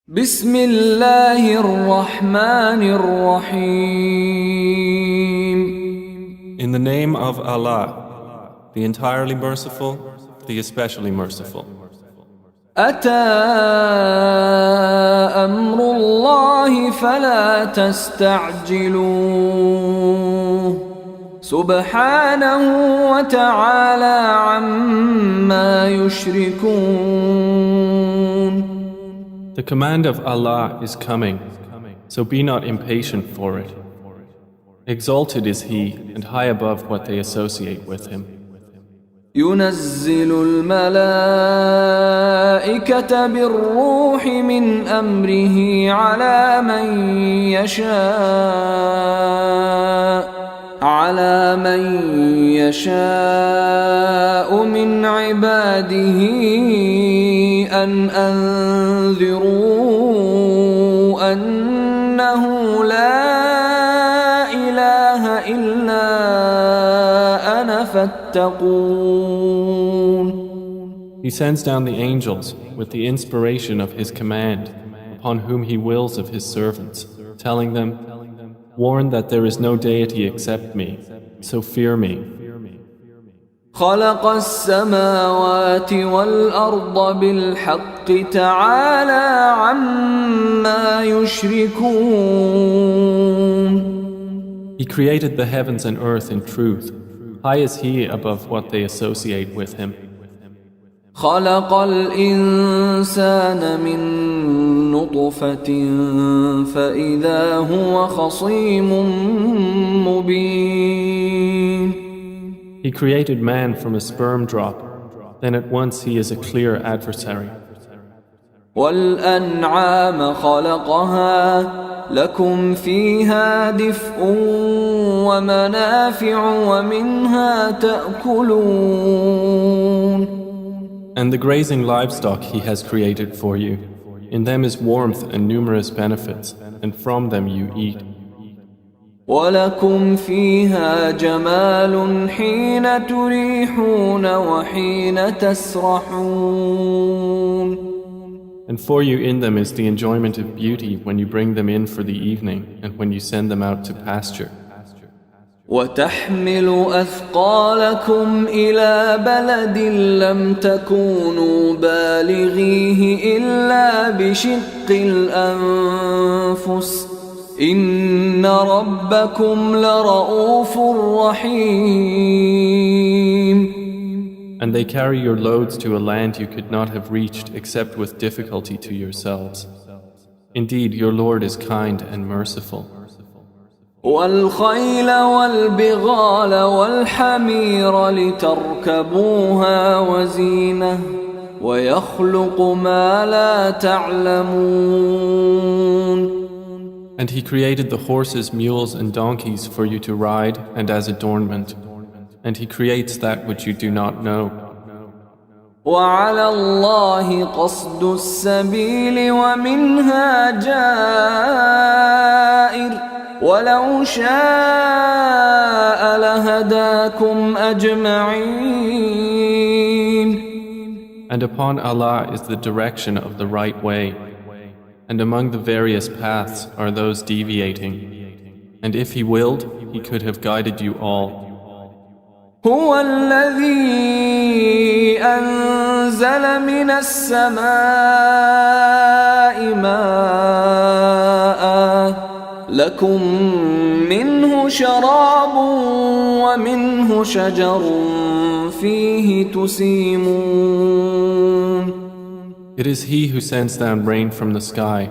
بسم الله الرحمن الرحيم. In the name of Allah, the entirely merciful, the especially merciful. أتى أمر الله فلا تستعجلوه سبحانه وتعالى عما يشركون. The command of Allah is coming, so be not impatient for it. Exalted is He and high above what they associate with Him. ينزل الملائكة بالروح من أمره على من يشاء من عباده أن أنذروا أنه لا إله إلا أنا فاتقون. He sends down the angels with the inspiration of His command upon whom He wills of His servants, telling them, warn that there is no deity except me, so fear me. خلق السماوات والأرض بالحق تعالى عما يشركون. He created the heavens and earth in truth. High is He above what they associate with Him. خلق الإنسان من نطفة فإذا هو خصيم مبين. He created man from a sperm drop, then at once he is a clear adversary. وَالْأَنْعَامَ خَلَقَهَا لَكُمْ فِيهَا دِفْءٌ وَمَنَافِعُ وَمِنْهَا تَأْكُلُونَ. And the grazing livestock He has created for you. In them is warmth and numerous benefits, and from them you eat. وَلَكُمْ فِيهَا جَمَالٌ حِينَ تُرِيحُونَ وَحِينَ تَسْرَحُونَ. And for you in them is the enjoyment of beauty when you bring them in for the evening and when you send them out to pasture. وَتَحْمِلُ أَثْقَالَكُمْ إِلَى بَلَدٍ لَمْ تَكُونُوا بَالِغِيهِ إِلَّا بِشِقِّ الْأَنفُسِ إِنَّ رَبَّكُمْ لَرَءُوفٌ رَحِيمٌ. And they carry your loads to a land you could not have reached except with difficulty to yourselves. Indeed, your Lord is kind and merciful. وَالْخَيْلَ وَالْبِغَالَ وَالْحَمِيرَ لِتَرْكَبُوهَا وَزِينَةً وَيَخْلُقُ مَا لَا تَعْلَمُونَ. And He created the horses, mules, and donkeys for you to ride and as adornment. And He creates that which you do not know. وَعَلَى اللَّهِ قَصْدُ السَّبِيلِ وَمِنْهَا جَائِرٌ وَلَوْ شَاءَ لَهَدَاكُمْ أَجْمَعِينَ. And upon Allah is the direction of the right way. And among the various paths are those deviating. And if He willed, He could have guided you all. هو الذي أنزل من السماء ماء لكم منه شراب ومنه شجر فيه تسيمون. It is He who sends down rain from the sky.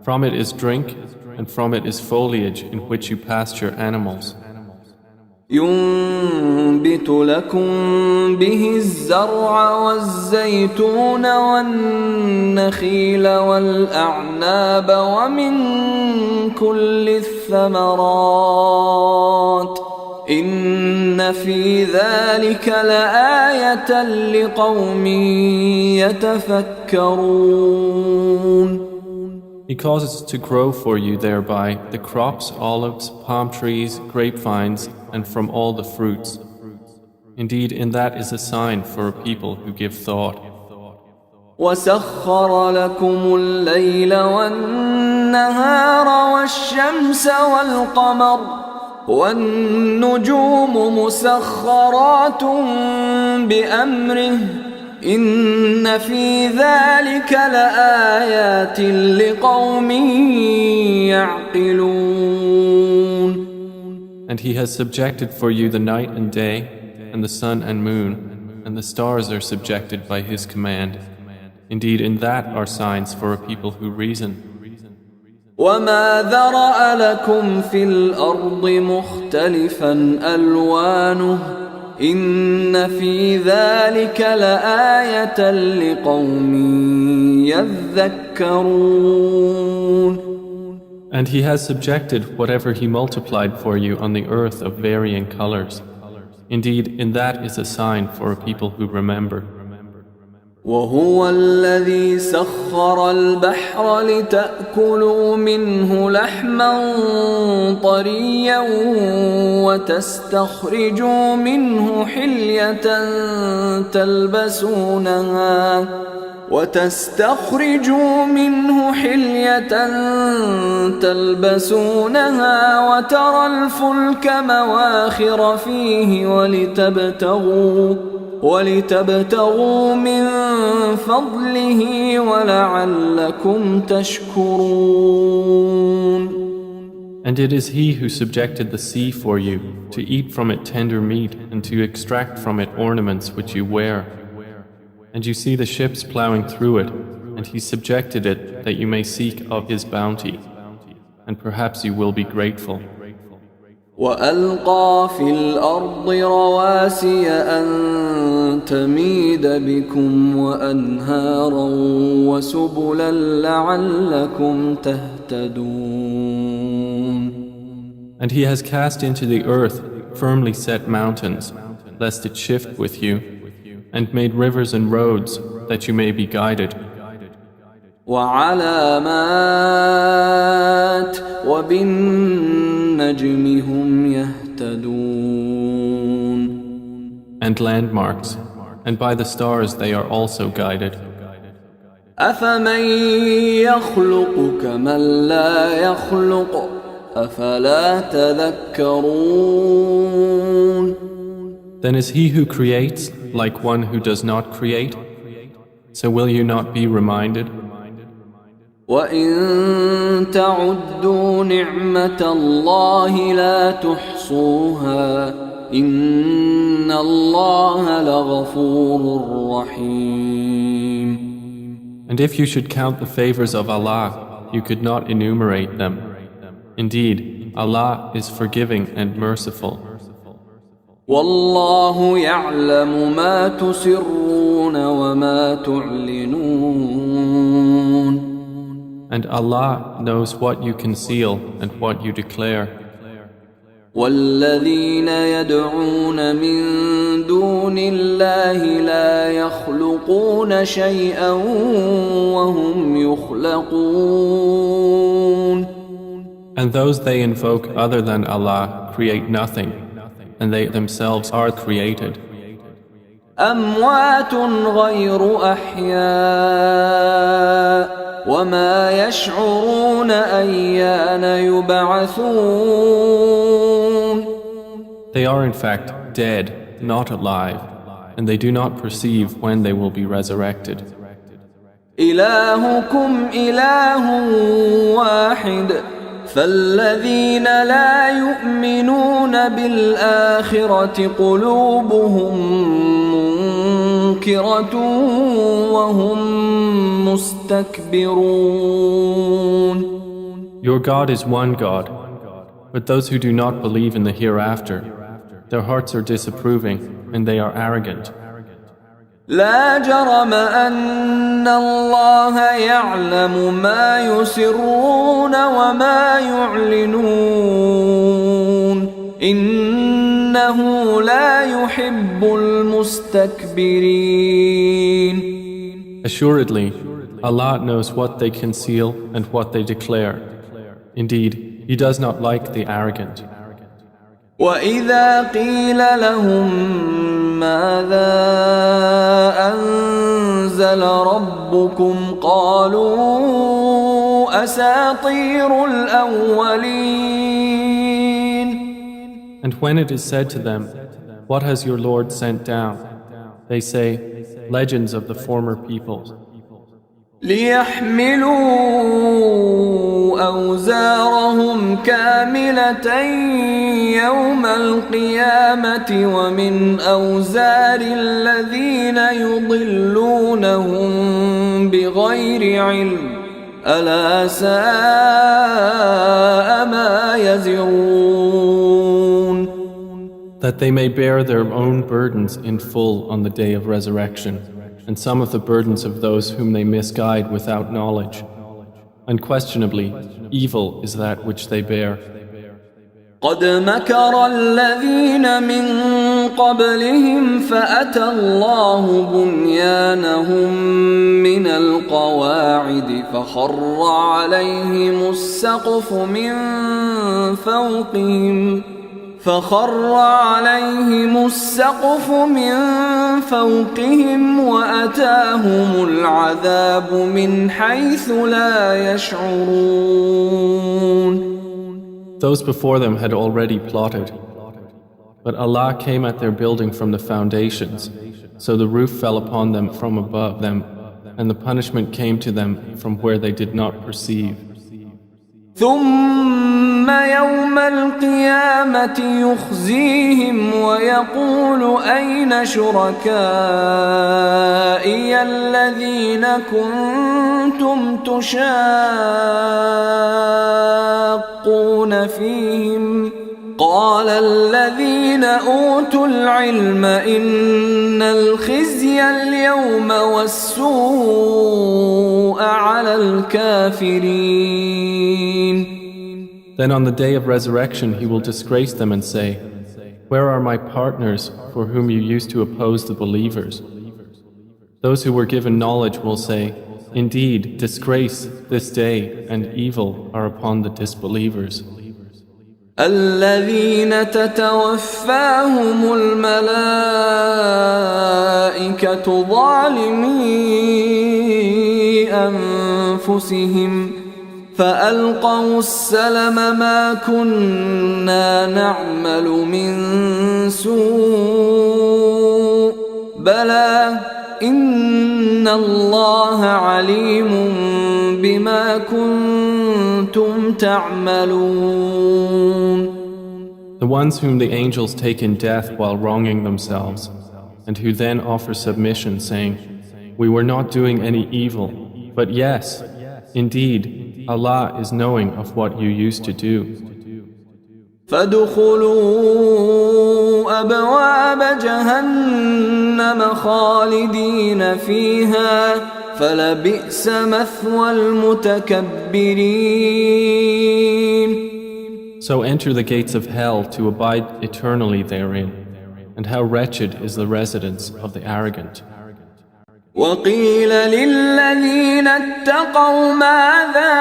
From it is drink, and from it is foliage in which you pasture animals. ينبت لكم به الزرع والزيتون والنخيل والأعناب ومن كل الثمرات إن في ذلك لآية لقوم يتفكرون. He causes to grow for you thereby the crops, olives, palm trees, grapevines, and from all the fruits. Indeed, in that is a sign for a people who give thought. وسخر لكم الليل والنهار والشمس والقمر والنجوم مسخرات بأمره إن في ذلك لآيات لقوم يعقلون. And He has subjected for you the night and day, and the sun and moon, and the stars are subjected by His command. Indeed, in that are signs for a people who reason. وما ذرأ لكم في الأرض مختلفا ألوانه إن في ذلك لآية لقوم يذكرون. And He has subjected whatever He multiplied for you on the earth of varying colors. Indeed, in that is a sign for a people who remember. وهو الذي سخر البحر لتأكلوا منه لحما طريا وتستخرجوا منه حلية تلبسونها وترى الفلك مواخر فيه ولتبتغوا من فضله ولعلكم تشكرون. And it is He who subjected the sea for you, to eat from it tender meat and to extract from it ornaments which you wear. And you see the ships plowing through it, and He subjected it that you may seek of His bounty, and perhaps you will be grateful. وألقى في الأرض رواسي أن تميد بكم وأنهارا وسبلا لعلكم تهتدون. And He has cast into the earth firmly set mountains, lest it shift with you, and made rivers and roads that you may be guided. وعلامات وبالنجم هم يهتدون. And landmarks, and by the stars they are also guided. أفمن يخلق كمن لا يخلق أفلا تذكرون. Then is He who creates like one who does not create? So will you not be reminded? وَإِن تَعُدُّوا نِعْمَةَ اللَّهِ لَا تُحْصُوهَا إِنَّ اللَّهَ لَغَفُورٌ رَحِيمٌ. And if you should count the favors of Allah, you could not enumerate them. Indeed, Allah is forgiving and merciful. وَاللَّهُ يَعْلَمُ مَا تُسِرُّونَ وَمَا تُعْلِنُونَ. And Allah knows what you conceal and what you declare. وَالَّذِينَ يَدْعُونَ مِن دُونِ اللَّهِ لَا يَخْلُقُونَ شَيْئًا وَهُمْ يُخْلَقُونَ. And those they invoke other than Allah create nothing, and they themselves are created. أَمْوَاتٌ غَيْرُ أَحْيَاءٍ وَمَا يَشْعُرُونَ أَيَّانَ يُبْعَثُونَ. They are in fact dead, not alive, and they do not perceive when they will be resurrected. إِلَٰهُكُمْ إِلَٰهٌ وَاحِدٌ فَالَّذِينَ لَا يُؤْمِنُونَ بِالْآخِرَةِ قُلُوبُهُم مُنكِرَةٌ وَهُم مُسْتَكْبِرُونَ. Your God is one God, but those who do not believe in the hereafter, their hearts are disapproving and they are arrogant. لا جرم أن الله يعلم ما يسرون وما يعلنون إنه لا يحب المستكبرين. Assuredly, Allah knows what they conceal and what they declare. Indeed, He does not like the arrogant. وَإِذَا قِيلَ لَهُم مَّاذَا أنزل ربكم قالوا أساطير الأولين. And when it is said to them, "What has your Lord sent down?" they say, "Legends of the former peoples." ليحملوا أوزارهم كاملة يوم القيامة ومن أوزار الذين يضلونهم بغير علم ألا ساء ما يزرون. That they may bear their own burdens in full on the day of resurrection, and some of the burdens of those whom they misguide without knowledge. Unquestionably, evil is that which they bear. قد مكر الذين من قبلهم فأتى الله بنيانهم من القواعد فخر عليهم السقف من فوقهم وأتاهم العذاب من حيث لا يشعرون. Those before them had already plotted, but Allah came at their building from the foundations, so the roof fell upon them from above them, and the punishment came to them from where they did not perceive. ثم يوم القيامة يخزيهم ويقول أين شركائي الذين كنتم تشاقون فيهم قال الذين أوتوا العلم إن الخزي اليوم والسوء على الكافرين. Then on the day of resurrection he will disgrace them and say, "Where are my partners for whom you used to oppose the believers?" Those who were given knowledge will say, "Indeed, disgrace this day and evil are upon the disbelievers." الذين تتوفاهم الملائكة ظالمي أنفسهم فألقوا السلم ما كنا نعمل من سوء بلى إن الله عليم بما كنتم تعملون. The ones whom the angels take in death while wronging themselves, and who then offer submission, saying, "We were not doing any evil, but yes, indeed, Allah is knowing of what you used to do." فادخلوا أبواب جهنم خالدين فيها فلبئس مثوى المتكبرين. So enter the gates of hell to abide eternally therein, and how wretched is the residence of the arrogant. وقيل للذين اتقوا ماذا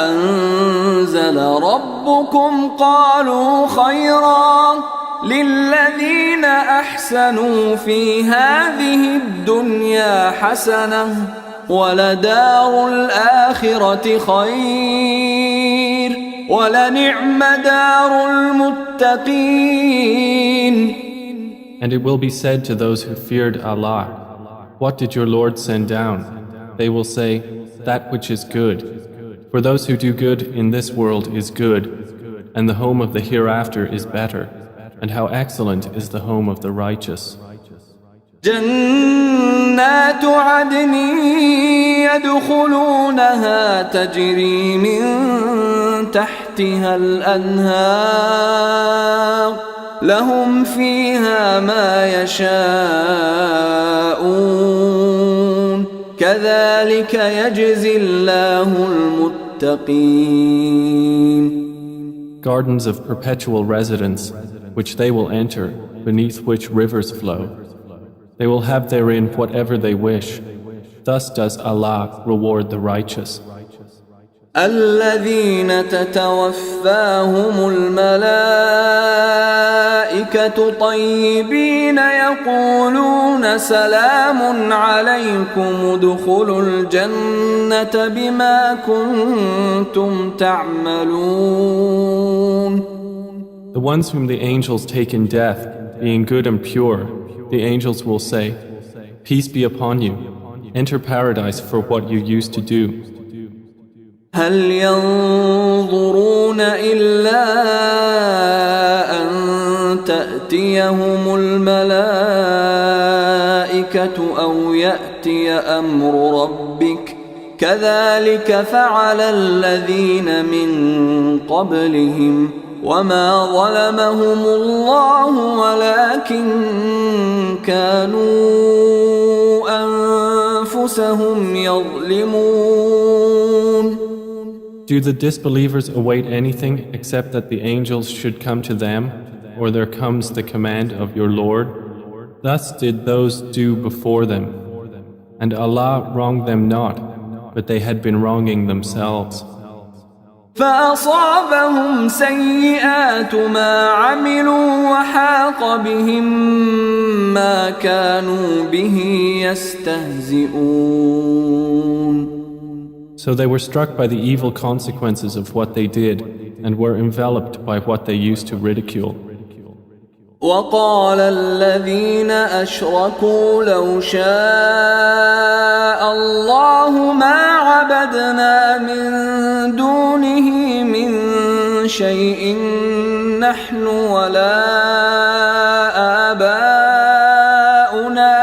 أنزل ربكم قالوا خيرا للذين أحسنوا في هذه الدنيا حسنة ولدار الآخرة خير ولنعم دار المتقين. And it will be said to those who feared Allah, "What did your Lord send down?" They will say, "That which is good." For those who do good in this world is good, and the home of the hereafter is better, and how excellent is the home of the righteous. جنات عدن يدخلونها تجري من تحتها الأنهار لهم فيها ما يشاءون كذلك يجزي الله المتقين. Gardens of perpetual residence, which they will enter, beneath which rivers flow. They will have therein whatever they wish. Thus does Allah reward the righteous. الذين تتوفاهم الملائكة طيبين يقولون سلام عليكم ادخلوا الجنة بما كنتم تعملون. The ones whom the angels take in death, being good and pure, the angels will say, Peace be upon you, enter paradise for what you used to do. هل ينظرون إلا أن تأتيهم الملائكة أو يأتي أمر ربك كذلك فعل الذين من قبلهم وما ظلمهم الله ولكن كانوا أنفسهم يظلمون. Do the disbelievers await anything except that the angels should come to them, or there comes the command of your Lord? Thus did those do before them. And Allah wronged them not, but they had been wronging themselves. فأصابهم سيئات ما عملوا وحاق بهم ما كانوا به يستهزئون. So they were struck by the evil consequences of what they did and were enveloped by what they used to ridicule. وقال الذين أشركوا لو شاء الله ما عبدنا من دونه من شيء نحن ولا آباؤنا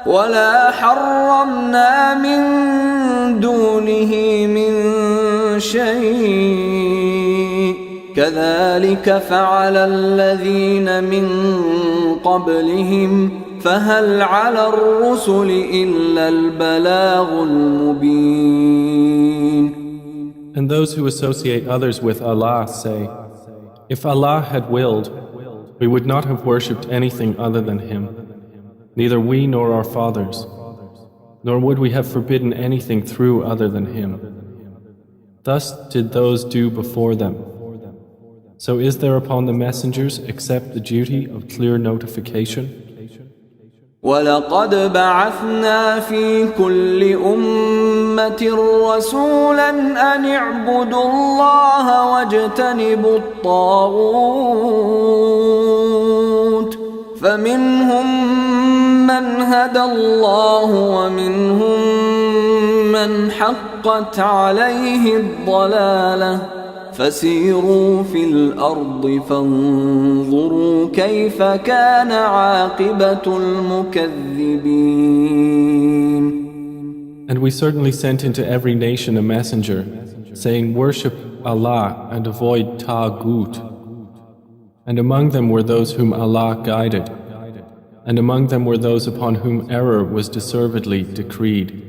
ولا حرمنا من دونه من شيء كذلك فعل الذين من قبلهم فهل على الرسل إلا البلاغ المبين. And those who associate others with Allah say, If Allah had willed, we would not have worshipped anything other than Him, neither we nor our fathers, nor would we have forbidden anything through other than Him. Thus did those do before them. So is there upon the messengers except the duty of clear notification? وَلَقَدْ بَعَثْنَا فِي كُلِّ أُمَّةٍ رَسُولًا أَنِ اعْبُدُوا اللَّهَ وَاجْتَنِبُوا الطَّاغُوتَ فَمِنْهُمْ مَنْ هَدَى اللَّهُ وَمِنْهُمْ مَنْ حَقَّتْ عَلَيْهِ الضَّلَالَةُ فسيروا في الأرض فانظروا كيف كان عاقبة المكذبين. And we certainly sent into every nation a messenger, saying, Worship Allah and avoid Taghut. And among them were those whom Allah guided, and among them were those upon whom error was deservedly decreed.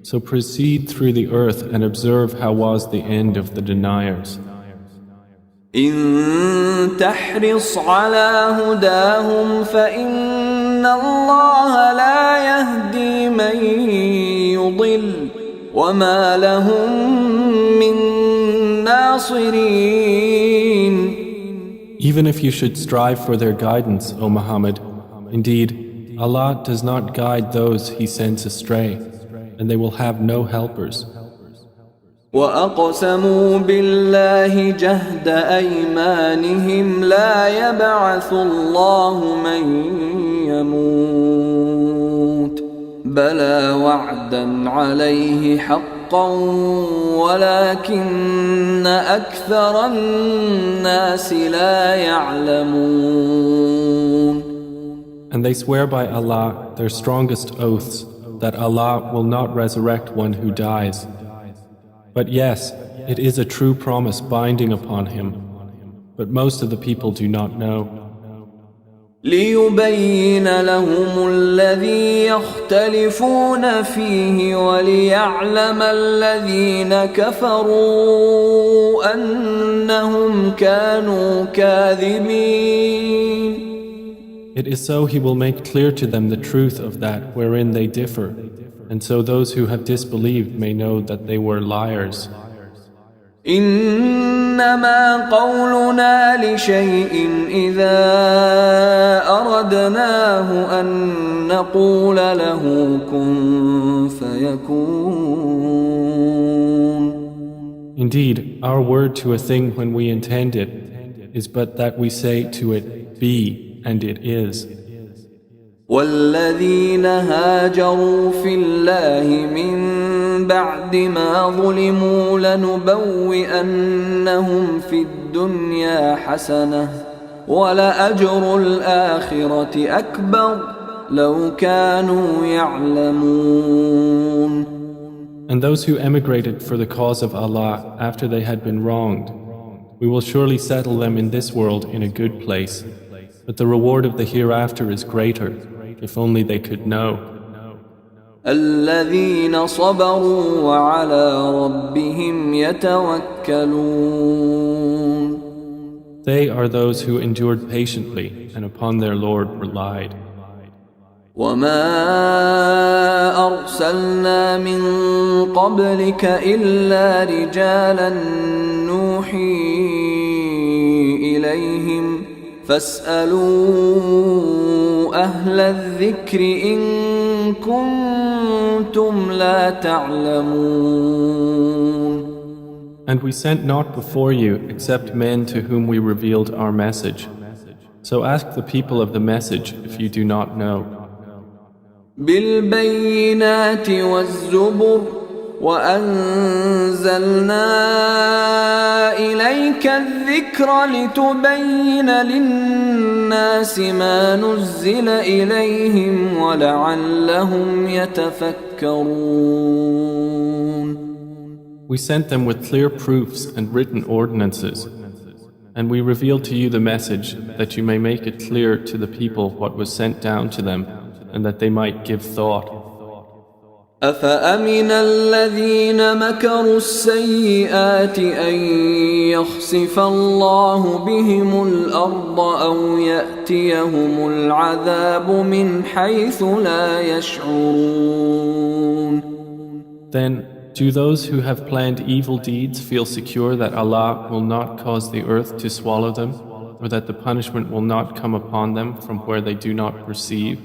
So proceed through the earth and observe how was the end of the deniers. إن تحرص على هداهم فإن الله لا يهدي من يضل وما لهم من ناصرين. Even if you should strive for their guidance, O Muhammad, indeed, Allah does not guide those He sends astray, and they will have no helpers. وأقسموا بالله جهد أيمانهم لا يبعث الله من يموت بلى وعدا عليه حقا ولكن أكثر الناس لا يعلمون. And they swear by Allah their strongest oaths that Allah will not resurrect one who dies. But yes, it is a true promise binding upon him, but most of the people do not know. ليبين لهم الذي يختلفون فيه وليعلم الذين كفروا أنهم كانوا كاذبين. It is so He will make clear to them the truth of that wherein they differ, And so those who have disbelieved may know that they were liars. إنما قولنا لشيء إذا أردناه أن نقول له كن فيكون. Indeed, our word to a thing when we intend it is but that we say to it, be, and it is. والذين هاجروا في الله من بعد ما ظلموا لنبوئنهم في الدنيا حسنة ولأجر الآخرة أكبر لو كانوا يعلمون. And those who emigrated for the cause of Allah after they had been wronged, we will surely settle them in this world in a good place, but the reward of the hereafter is greater, if only they could know. الذين صبروا وعلى ربهم يتوكلون. They are those who endured patiently and upon their Lord relied. وما أرسلنا من قبلك إلا رجالا نوحي إليهم فاسألوا أهل الذكر إن كنتم لا تعلمون. And we sent not before you except men to whom we revealed our message. So ask the people of the message if you do not know. بالبينات والزبر وأنزلنا إليك الذكر لتبين للناس ما نزل إليهم ولعلهم يتفكرون. We sent them with clear proofs and written ordinances, and we revealed to you the message that you may make it clear to the people what was sent down to them, and that they might give thought. أفأمن الذين مكروا السيئات أن يخسف الله بهم الأرض أو يأتيهم العذاب من حيث لا يشعرون. Then, do those who have planned evil deeds feel secure that Allah will not cause the earth to swallow them, or that the punishment will not come upon them from where they do not perceive?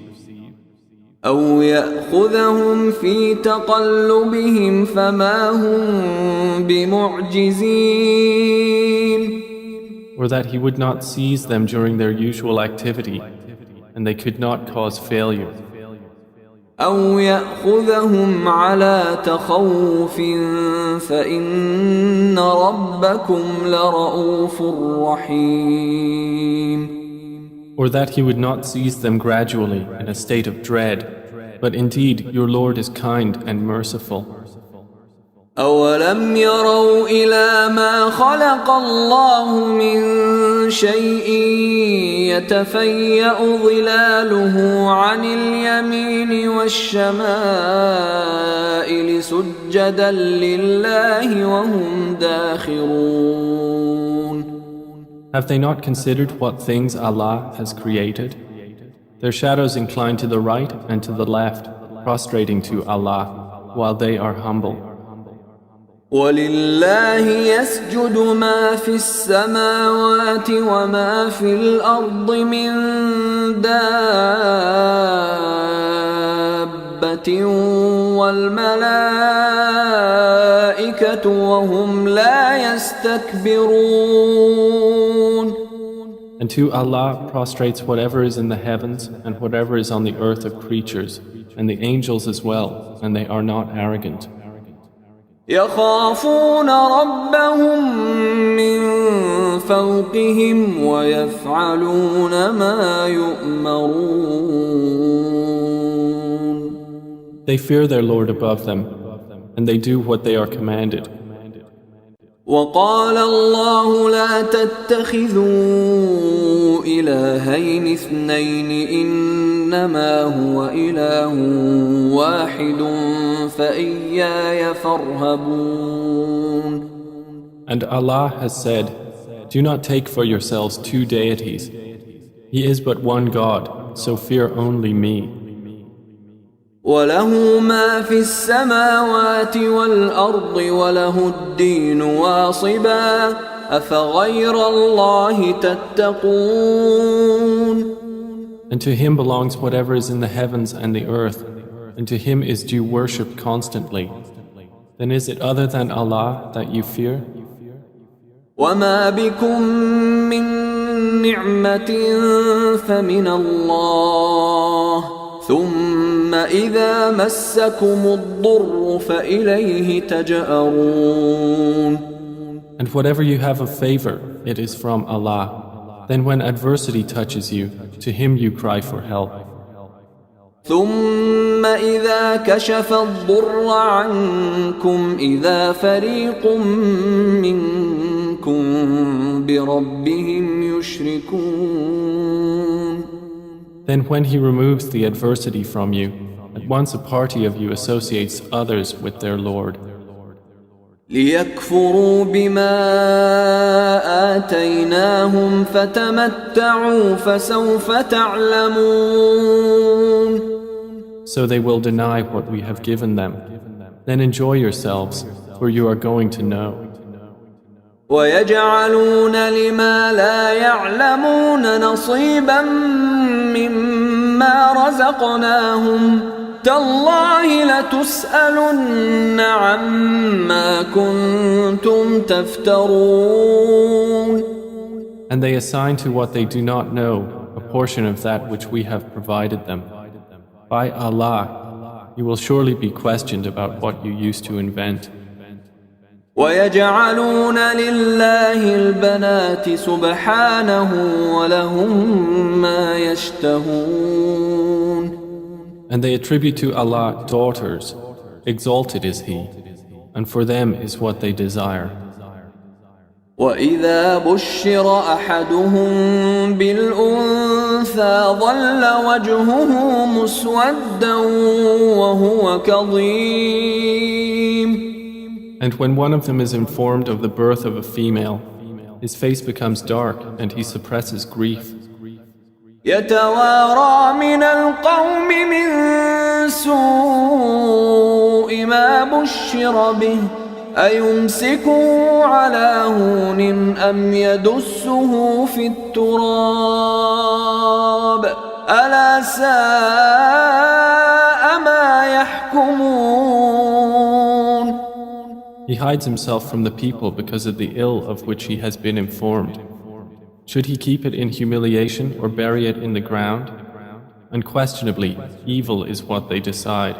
أو يأخذهم في تقلبهم فما هم بمعجزين. Or that He would not seize them during their usual activity, and they could not cause failure. أو يأخذهم على تخوف فإن ربكم لرؤوف رحيم. Or that He would not seize them gradually in a state of dread, but indeed your Lord is kind and merciful. أولم يروا إلى ما خلق الله من شيء يتفيأ ظلاله عن اليمين والشمائل سجدا لله وهم داخرون. Have they not considered what things Allah has created? Their shadows incline to the right and to the left, prostrating to Allah, while they are humble. ولله يسجد ما في السماوات وما في الأرض من دابة والملائكة وهم لا يستكبرون. And to Allah prostrates whatever is in the heavens and whatever is on the earth of creatures, and the angels as well, and they are not arrogant. يخافون ربهم من فوقهم ويفعلون ما يؤمرون. They fear their Lord above them, and they do what they are commanded. وقال الله لا تتخذوا إلهين اثنين إنما هو إله واحد فإياي فارهبون. And Allah has said, do not take for yourselves two deities. He is but one God, so fear only me. وله ما في السماوات والأرض وله الدين واصبا أفغير الله تتقون. And to him belongs whatever is in the heavens and the earth, and to him is due worship constantly. Then is it other than Allah that you fear? وما بكم من نعمة فمن الله ثم إذا مسكم الضر فإليه تجأرون. And whatever you have of favor, it is from Allah. Then when adversity touches you, to him you cry for help. ثم إذا كشف الضر عنكم إذا فريق منكم بربهم يشركون. Then when he removes the adversity from you, at once a party of you associates others with their Lord. ليكفروا بما آتيناهم فتمتعوا فسوف تعلمون. So they will deny what we have given them. Then enjoy yourselves, for you are going to know. ويجعلون لما لا يعلمون نصيبا مما رزقناهم تالله لتسألن عما كنتم تفترون. And they assign to what they do not know a portion of that which we have provided them. By Allah, you will surely be questioned about what you used to invent. ويجعلون لله البنات سبحانه ولهم ما يشتهون. And they attribute to Allah daughters, exalted is He, and for them is what they desire. وإذا بشر أحدهم بالأنثى ظل وجهه مسودا وهو كظيم. And when one of them is informed of the birth of a female, his face becomes dark and he suppresses grief. يتوارى من القوم من سوء ما بشر به أيمسكه على هون أم يدسه في التراب ألا ساء ما يحكمون. He hides himself from the people because of the ill of which he has been informed. Should he keep it in humiliation or bury it in the ground? Unquestionably, evil is what they decide.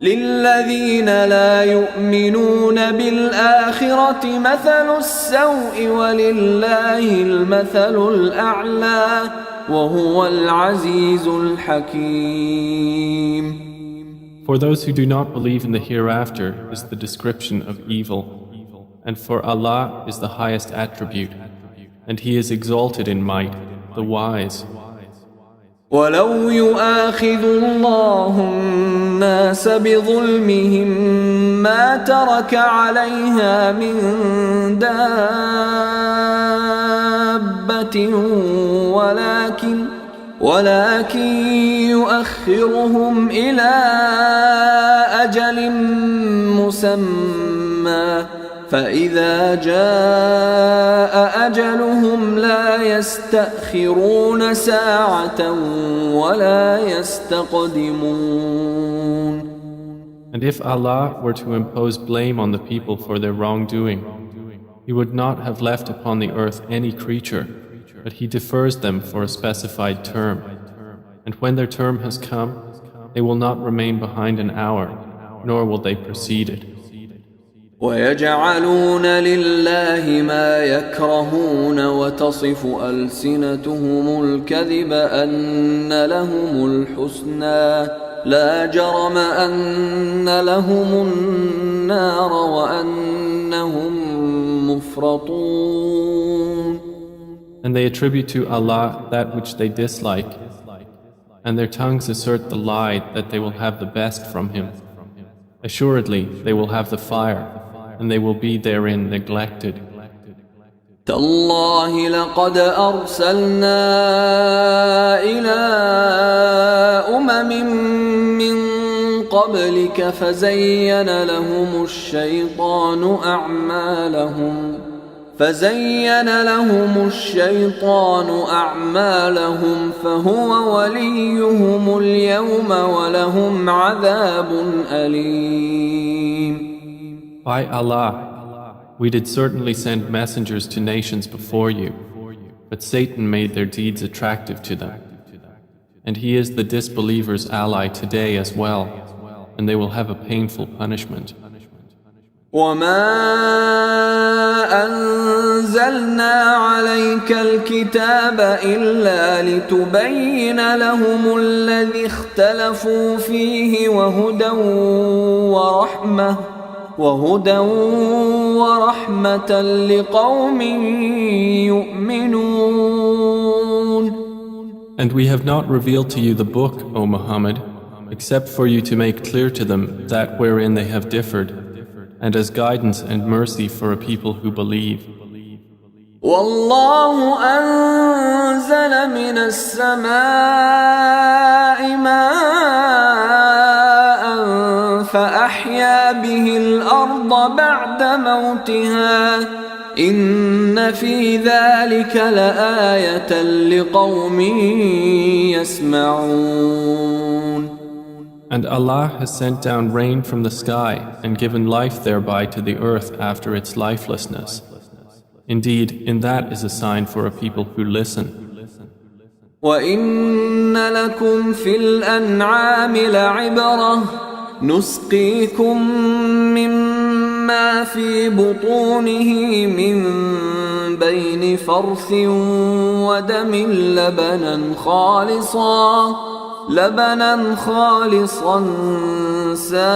للذين لا يؤمنون بالآخرة مثل السوء ولله المثل الأعلى وهو العزيز الحكيم. For those who do not believe in the hereafter is the description of evil, and for Allah is the highest attribute, and He is exalted in might, the wise. ولو يؤاخذ الله الناس بظلمهم ما ترك عليها من دابة ولكن يؤخرهم إلى أجل مسمى فإذا جاء أجلهم لا يستأخرون ساعة ولا يستقدمون. And if Allah were to impose blame on the people for their wrongdoing, He would not have left upon the earth any creature, but He defers them for a specified term. And when their term has come, they will not remain behind an hour, nor will they precede it. ويجعلون لله ما يكرهون وتصف ألسنتهم الكذب أن لهم الحسنى لا جرم أن لهم النار وأنهم مفرطون. And they attribute to Allah that which they dislike, and their tongues assert the lie that they will have the best from Him. Assuredly, they will have the fire, and they will be therein neglected. تالله لقد أرسلنا إلى أمم من قبلك فزين لهم الشيطان أعمالهم فهو وليهم اليوم ولهم عذاب أليم. By Allah, we did certainly send messengers to nations before you, but Satan made their deeds attractive to them. And he is the disbelievers' ally today as well, and they will have a painful punishment. وما أنزلنا عليك الكتاب إلا لتبين لهم الذي اختلفوا فيه وهدى ورحمة لقوم يؤمنون. And we have not revealed to you the book, O Muhammad, except for you to make clear to them that wherein they have differed, and as guidance and mercy for a people who believe. والله أنزل من السماء ماء فأحيا به الأرض بعد موتها إن في ذلك لآية لقوم يسمعون. And Allah has sent down rain from the sky and given life thereby to the earth after its lifelessness. Indeed, in that is a sign for a people who listen. وَإِنَّ لَكُمْ فِي الْأَنْعَامِ لَعِبْرَةً نُسْقِيكُم مِّمَّا فِي بُطُونِهِ مِن بَيْنِ فَرْثٍ وَدَمٍ لبنا خالصا سائغا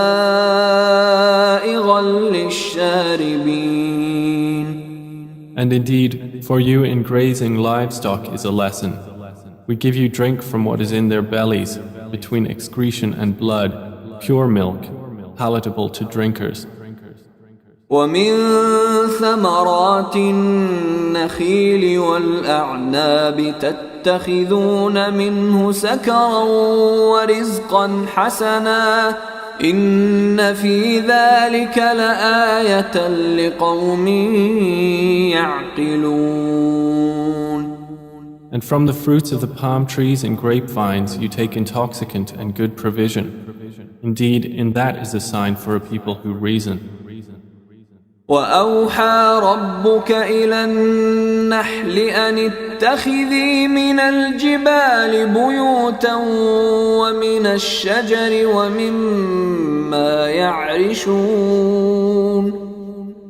للشاربين. And indeed, for you in grazing livestock is a lesson. We give you drink from what is in their bellies, between excretion and blood, pure milk, palatable to drinkers. ومن ثمرات النخيل والأعناب تتخذون منه سكرا ورزقا حسنا إن في ذلك لآية لقوم يعقلون. And from the fruits of the palm trees and grapevines you take intoxicant and good provision. Indeed, in that is a sign for a people who reason. وأوحى ربك إلى النحل أن اتخذي من الجبال بيوتا ومن الشجر ومما يعرشون.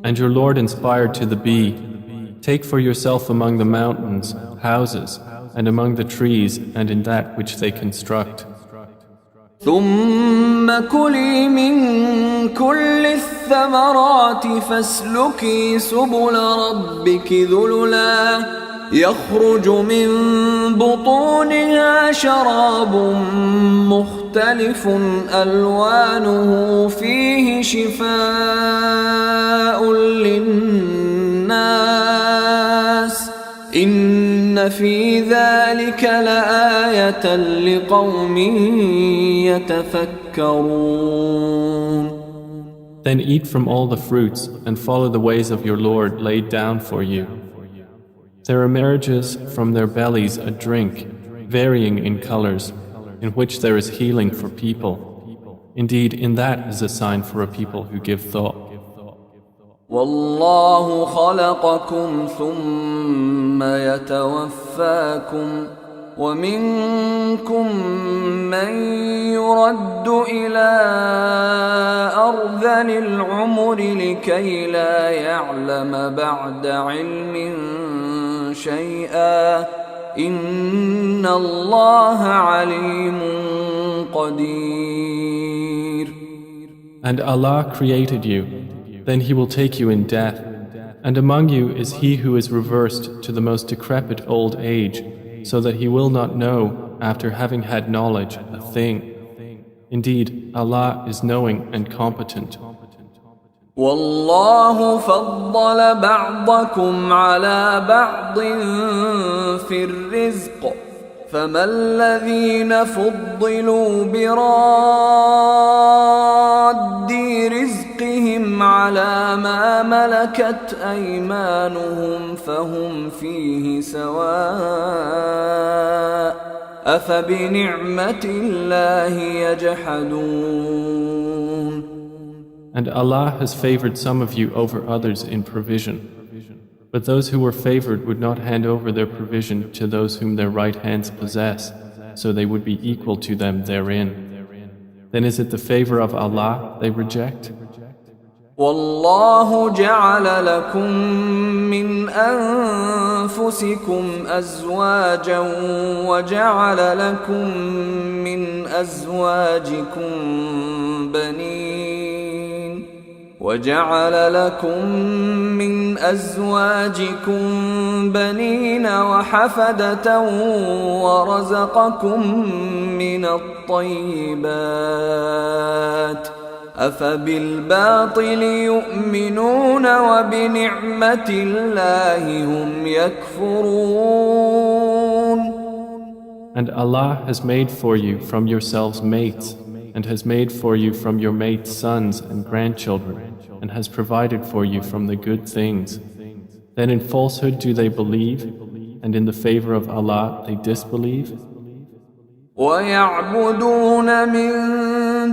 And your Lord inspired to the bee, take for yourself among the mountains houses, and among the trees and in that which they construct. ثم كلي من كل الثمرات فاسلكي سبل ربك ذللا يخرج من بطونها شراب مختلف ألوانه فيه شفاء للناس إن في ذلك لآية لقوم يتفكرون. Then eat from all the fruits and follow the ways of your Lord laid down for you. There emerges from their bellies a drink, varying in colors, in which there is healing for people. Indeed, in that is a sign for a people who give thought. والله خلقكم ثم يتوفاكم ومنكم من يرد إلى أرذل العمر لكي لا يعلم بعد علم شيئا إن الله عليم قدير. And Allah created you. Then He will take you in death, and among you is he who is reversed to the most decrepit old age, so that he will not know, after having had knowledge, a thing. Indeed, Allah is knowing and competent. والله فضل بعضكم على بعض في الرزق فما الذين فضلوا براد رزقهم على ما ملكت أيمانهم فهم فيه سواء أفبنعمة الله يجحدون. And Allah has favored some of you over others in provision. But those who were favored would not hand over their provision to those whom their right hands possess, so they would be equal to them therein. Then is it the favor of Allah they reject? والله جعل لكم من أنفسكم أزواجا وجعل لكم من أزواجكم بنين وحفدة ورزقكم من الطيبات أفبالباطل يؤمنون وبنعمة الله هم يكفرون. And Allah has made for you from yourselves mates, and has made for you from your mates sons and grandchildren, and has provided for you from the good things. Then in falsehood do they believe, and in the favor of Allah they disbelieve? وَيَعْبُدُونَ مِن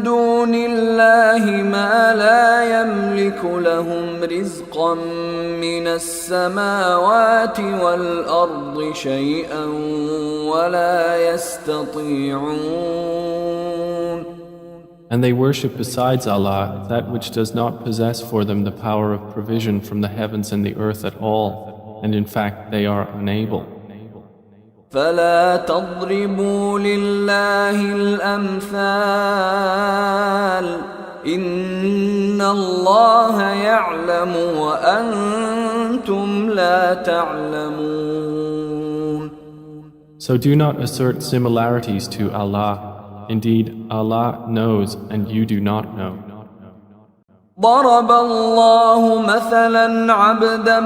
دُونِ اللَّهِ مَا لَا يَمْلِكُ لَهُمْ رِزْقًا مِّنَ السَّمَاوَاتِ وَالْأَرْضِ شَيْئًا وَلَا يَسْتَطِيعُونَ. And they worship besides Allah that which does not possess for them the power of provision from the heavens and the earth at all, and in fact they are unable. فلا تضربوا لله الأمثال إن الله يعلم وأنتم لا تعلمون. So do not assert similarities to Allah. Indeed, Allah knows and you do not know. ضرب الله مثلا عبدا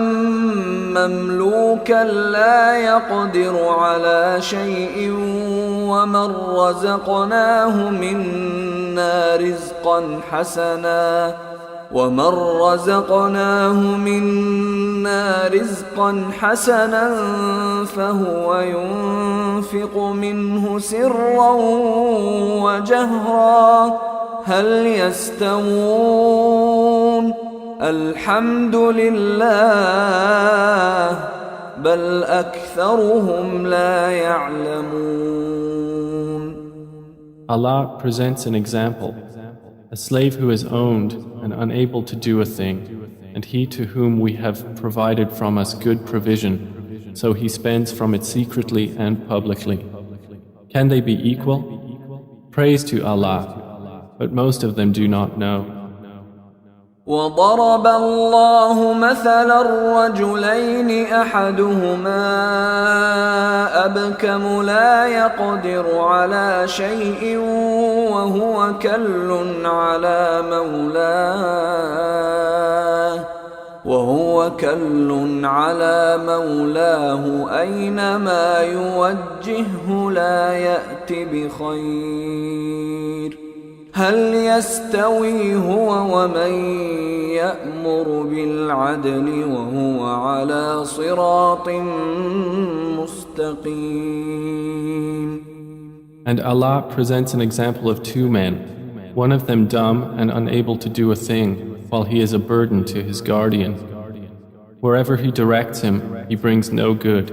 مملوكا لا يقدر على شيء ومن رزقناه منا رزقا حسنا فهو ينفق منه سرا وجهرا هل يستوون الحمد لله بل أكثرهم لا يعلمون. Allah presents an example. A slave who is owned and unable to do a thing, and he to whom we have provided from us good provision, so he spends from it secretly and publicly. Can they be equal? Praise to Allah, but most of them do not know. وضرب الله مثلا الرجلين أحدهما أبكم لا يقدر على شيء وهو كل على مولاه أينما يوجهه لا يأت بخير هل يستوي هو ومن يأمر بالعدل وهو على صراط مستقيم. And Allah presents an example of two men, one of them dumb and unable to do a thing, while he is a burden to his guardian. Wherever he directs him, he brings no good.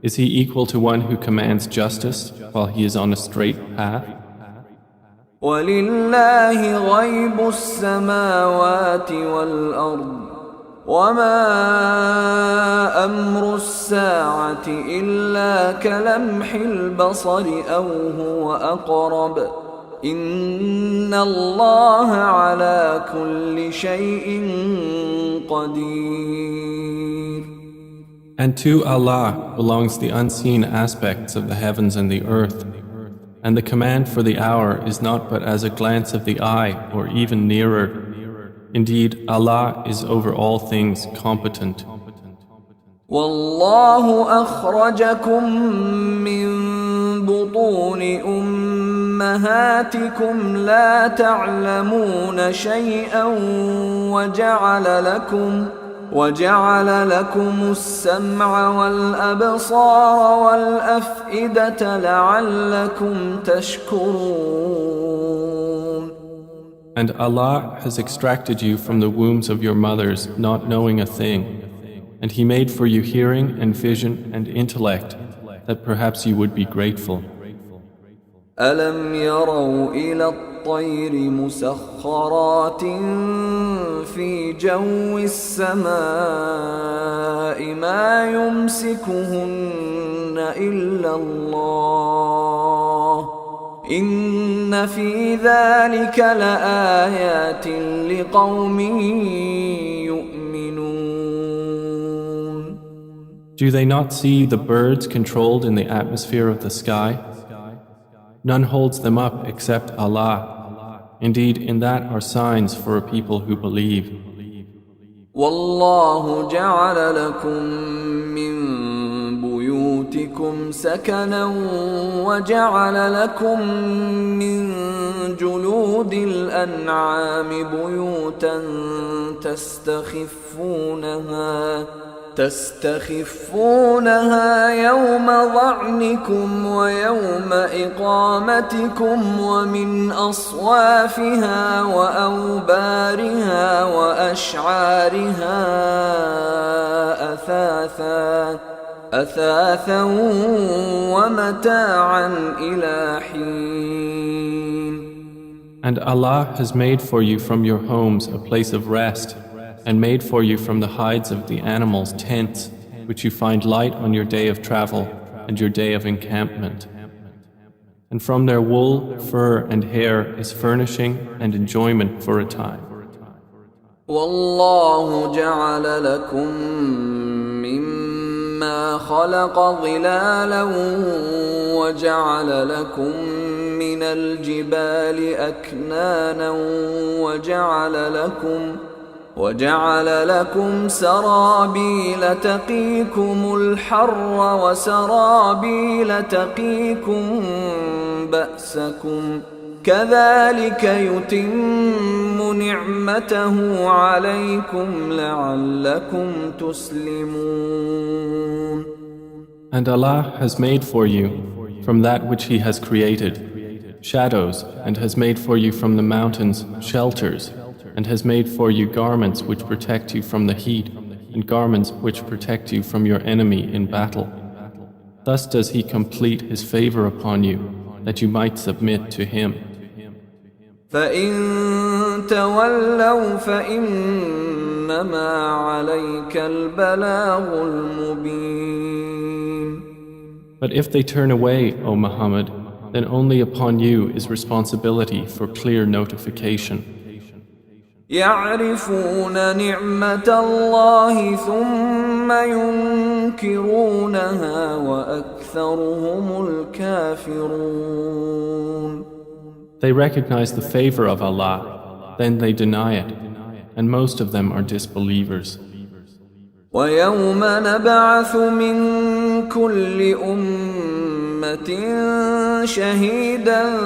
Is he equal to one who commands justice while he is on a straight path? وَلِلَّهِ غَيْبُ السَّمَاوَاتِ وَالْأَرْضِ وَمَا أَمْرُ السَّاعَةِ إِلَّا كَلَمْحِ الْبَصَرِ أَوْ هُوَ أَقْرَبُ إِنَّ اللَّهَ عَلَى كُلِّ شَيْءٍ قَدِيرٌ. And to Allah belongs the unseen aspects of the heavens and the earth. And the command for the hour is not but as a glance of the eye or even nearer. Indeed, Allah is over all things competent. والله أخرجكم من بطون أمهاتكم لا تعلمون شيئا وجعل لكم السمع والأبصار والأفئدة لعلكم تشكرون. And Allah has extracted you from the wombs of your mothers not knowing a thing, and He made for you hearing and vision and intellect that perhaps you would be grateful. ألم يروا إلى الطير مسخرات في جو السماء ما يمسكهن إلا الله إن في ذلك لآيات لقوم يؤمنون. Do they not see the birds controlled in the atmosphere of the sky? None holds them up except Allah. Indeed, in that are signs for a people who believe. والله جعل لكم من بيوتكم سكنا وجعل لكم من جلود الأنعام بيوتا تستخفونها يوم ظعنكم ويوم إقامتكم ومن أصوافها وأوبارها وأشعارها أثاثا ومتاعا إلى حين. And Allah has made for you from your homes a place of rest, and made for you from the hides of the animals tents, which you find light on your day of travel and your day of encampment. And from their wool, fur, and hair is furnishing and enjoyment for a time. والله جعل لكم مما خلق ظلالا وجعل لكم من الجبال أكنانا وجعل لكم سرابيل تقيكم الحر وسرابيل تقيكم بأسكم كذلك يتم نعمته عليكم لعلكم تسلمون. And Allah has made for you from that which He has created shadows, and has made for you from the mountains shelters, and has made for you garments which protect you from the heat, and garments which protect you from your enemy in battle. Thus does He complete His favor upon you, that you might submit to Him. فَإِن تَوَلَّوْا فَإِنَّمَا عَلَيْكَ الْبَلَاغُ الْمُبِينُ. But if they turn away, O Muhammad, then only upon you is responsibility for clear notification. يعرفون نعمة الله ثم ينكرونها وأكثرهم الكافرون. They recognize the favor of Allah, then they deny it, and most of them are disbelievers. ويوم نبعث من كل أمة شهيدا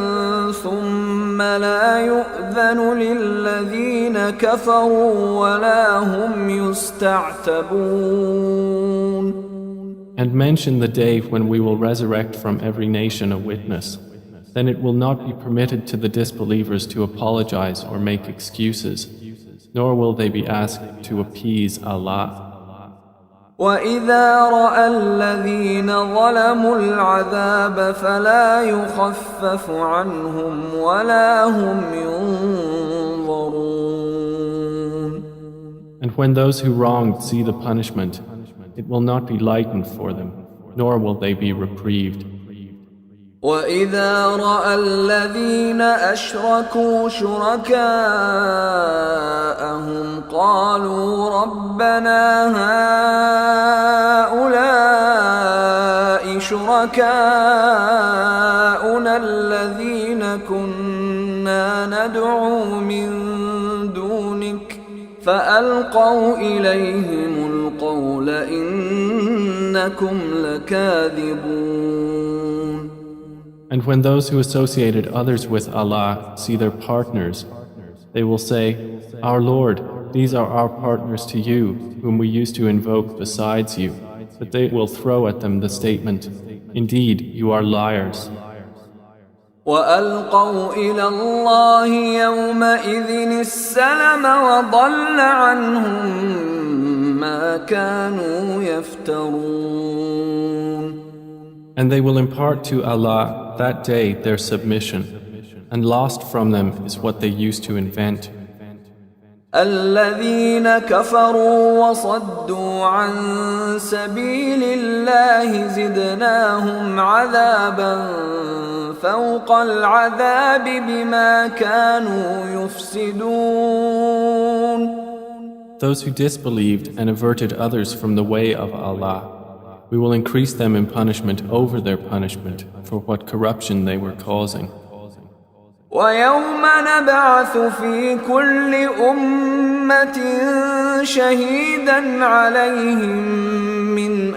ثم لا يؤذن للذين كفروا ولا هم يستعتبون. And mention the day when we will resurrect from every nation a witness. Then it will not be permitted to the disbelievers to apologize or make excuses, nor will they be asked to appease Allah. وَإِذَا رَأَى الَّذِينَ ظَلَمُوا الْعَذَابَ فَلَا يُخَفَّفُ عَنْهُمْ وَلَا هُمْ يُنظَرُونَ. And when those who wronged see the punishment, it will not be lightened for them, nor will they be reprieved. وَإِذَا رَأَى الَّذِينَ أَشْرَكُوا شُرَكَاءَهُمْ قَالُوا رَبَّنَا هَؤُلَاءِ شُرَكَاؤُنَا الَّذِينَ كُنَّا نَدْعُو مِن دُونِكَ فألقوا إليهم القول إنكم لكاذبون. And when those who associated others with Allah see their partners, they will say, Our Lord, these are our partners to you, whom we used to invoke besides you. But they will throw at them the statement, Indeed, you are liars. وألقوا إلى الله يومئذ السلم وضل عنهم ما كانوا يفترون. And they will impart to Allah that day their submission, and lost from them is what they used to invent. الذين كفروا وصدوا عن سبيل الله زدناهم عذابا فوق العذاب بما كانوا يفسدون. Those who disbelieved and averted others from the way of Allah, we will increase them in punishment over their punishment for what corruption they were causing. ويوم نبعث في كل أمة شهيدا عليهم من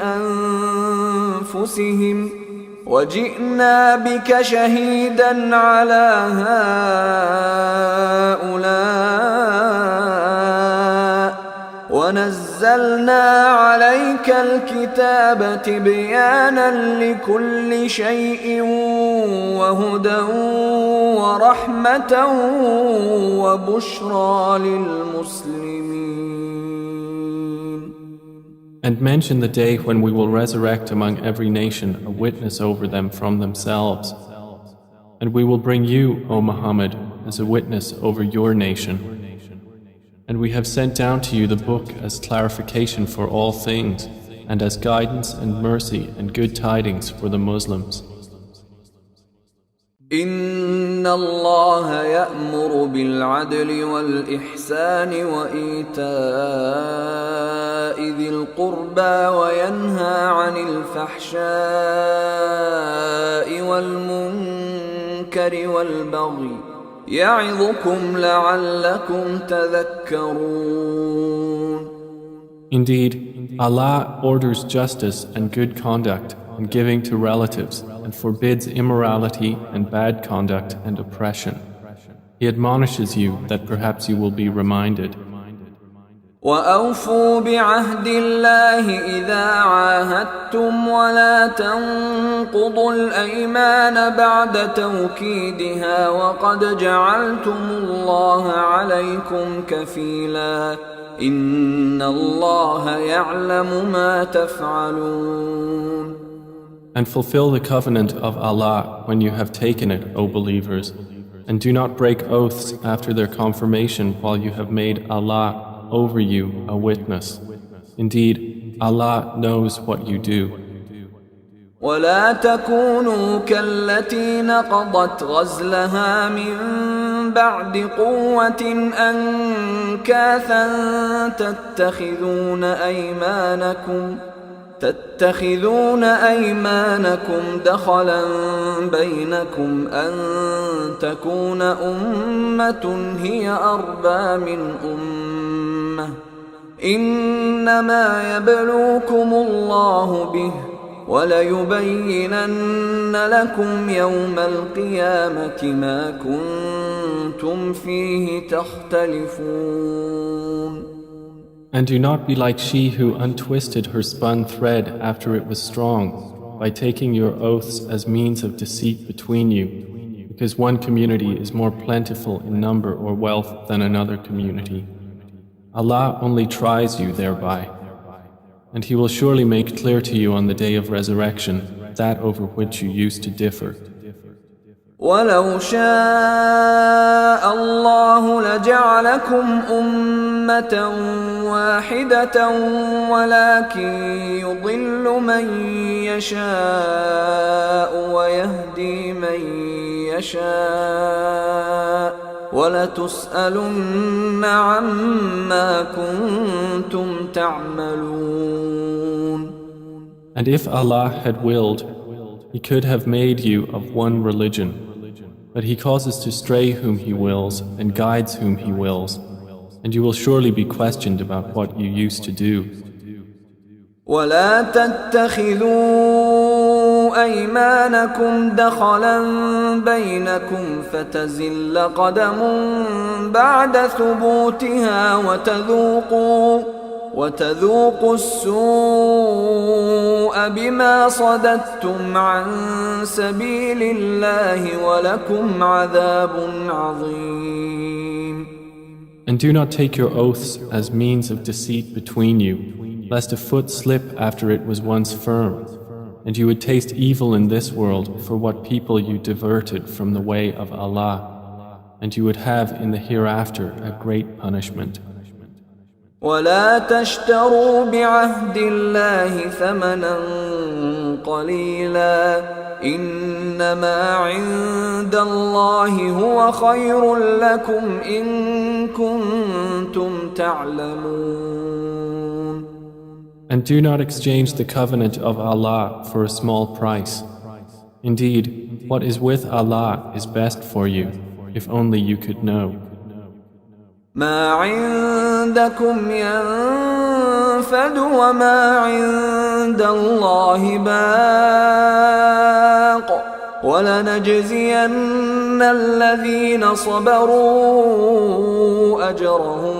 أنفسهم وجئنا بك شهيدا على هؤلاء ونزلنا عليك الكتاب تبيانا لكل شيء وهدى ورحمة وبشرى للمسلمين. And mention the day when we will resurrect among every nation a witness over them from themselves. And we will bring you, O Muhammad, as a witness over your nation. And we have sent down to you the book as clarification for all things, and as guidance and mercy and good tidings for the Muslims. إن الله يأمر بالعدل والإحسان وإيتاء ذي القربى وينهى عن الفحشاء والمنكر والبغي يعظكم لعلكم تذكرون. Indeed, Allah orders justice and good conduct and giving to relatives and forbids immorality and bad conduct and oppression. He admonishes you that perhaps you will be reminded. وأوفوا بعهد الله إذا عاهدتم ولا تنقضوا الأيمان بعد توكيدها وقد جعلتم الله عليكم كفيلا إن الله يعلم ما تفعلون. And fulfill the covenant of Allah when you have taken it, O believers, and do not break oaths after their confirmation while you have made Allah over you a witness. Indeed, Allah knows what you do. ولا تكونوا كالتي نقضت غزلها من بعد قوة أنكاثا تتخذون أيمانكم دخلا بينكم أن تكون أمة هي أربى من أمة إنما يبلوكم الله به وليبينن لكم يوم القيامة ما كنتم فيه تختلفون. And do not be like she who untwisted her spun thread after it was strong, by taking your oaths as means of deceit between you, because one community is more plentiful in number or wealth than another community. Allah only tries you thereby, and He will surely make clear to you on the day of resurrection that over which you used to differ. ولو شاء الله لجعلكم أمة واحدة ولكن يضل من يشاء ويهدي من يشاء ولتسألن عما كنتم تعملون. And if Allah had willed, He could have made you of one religion, but He causes to stray whom He wills and guides whom He wills. and you will surely be questioned about what you used to do. ولا تتخذوا أيمانكم دخلا بينكم فتزل قدم بعد ثبوتها وتذوقوا السوء بما صددتم عن سبيل الله ولكم عذاب عظيم. And do not take your oaths as means of deceit between you, lest a foot slip after it was once firm, and you would taste evil in this world for what people you diverted from the way of Allah, and you would have in the hereafter a great punishment. ولا تشتروا بعهد الله ثمنا قليلا إنما عند الله هو خير لكم إن كنتم تعلمون. And do not exchange the covenant of Allah for a small price. Indeed, what is with Allah is best for you, if only you could know. ما عندكم ينفد وما عند الله باق ولنجزين الذين صبروا أجرهم